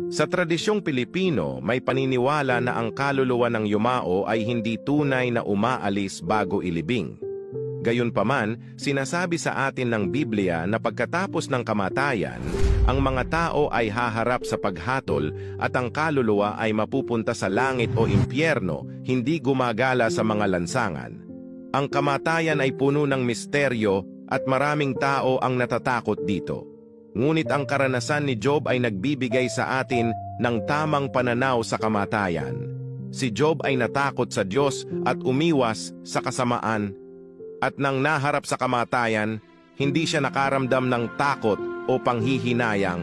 Sa tradisyong Pilipino, may paniniwala na ang kaluluwa ng yumao ay hindi tunay na umaalis bago ilibing. Gayunpaman, sinasabi sa atin ng Biblia na pagkatapos ng kamatayan, ang mga tao ay haharap sa paghatol at ang kaluluwa ay mapupunta sa langit o impyerno, hindi gumagala sa mga lansangan. Ang kamatayan ay puno ng misteryo at maraming tao ang natatakot dito. Ngunit ang karanasan ni Job ay nagbibigay sa atin ng tamang pananaw sa kamatayan. Si Job ay natakot sa Diyos at umiwas sa kasamaan. At nang naharap sa kamatayan, hindi siya nakaramdam ng takot o panghihinayang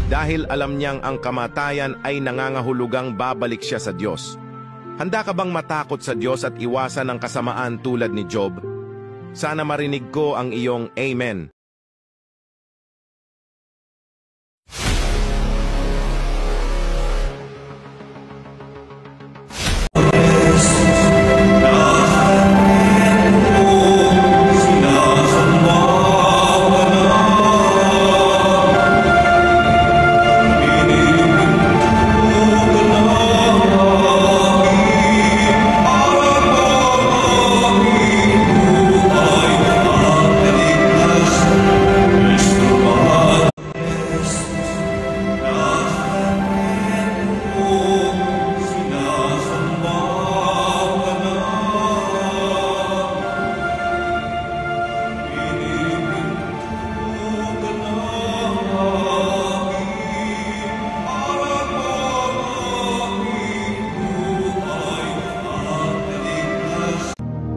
dahil alam niyang ang kamatayan ay nangangahulugang babalik siya sa Diyos. Handa ka bang matakot sa Diyos at iwasan ang kasamaan tulad ni Job? Sana marinig ko ang iyong Amen.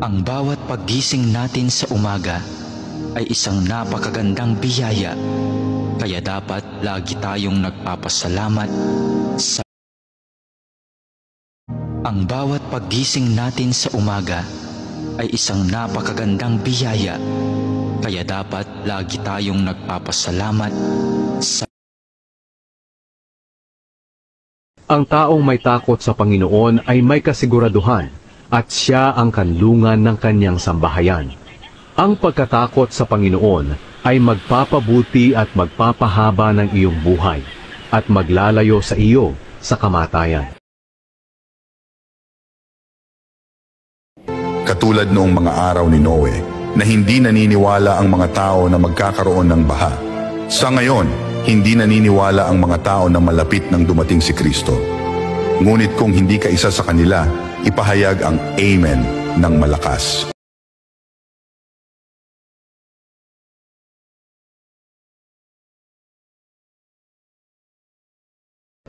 Ang bawat paggising natin sa umaga ay isang napakagandang biyaya, kaya dapat lagi tayong nagpapasalamat sa Ang bawat paggising natin sa umaga ay isang napakagandang biyaya, kaya dapat lagi tayong nagpapasalamat sa Ang taong may takot sa Panginoon ay may kasiguraduhan at siya ang kanlungan ng kanyang sambahayan. Ang pagkatakot sa Panginoon ay magpapabuti at magpapahaba ng iyong buhay at maglalayo sa iyo sa kamatayan. Katulad noong mga araw ni Noe, na hindi naniniwala ang mga tao na magkakaroon ng baha. Sa ngayon, hindi naniniwala ang mga tao na malapit nang dumating si Kristo. Ngunit kung hindi ka isa sa kanila, ipahayag ang Amen ng malakas.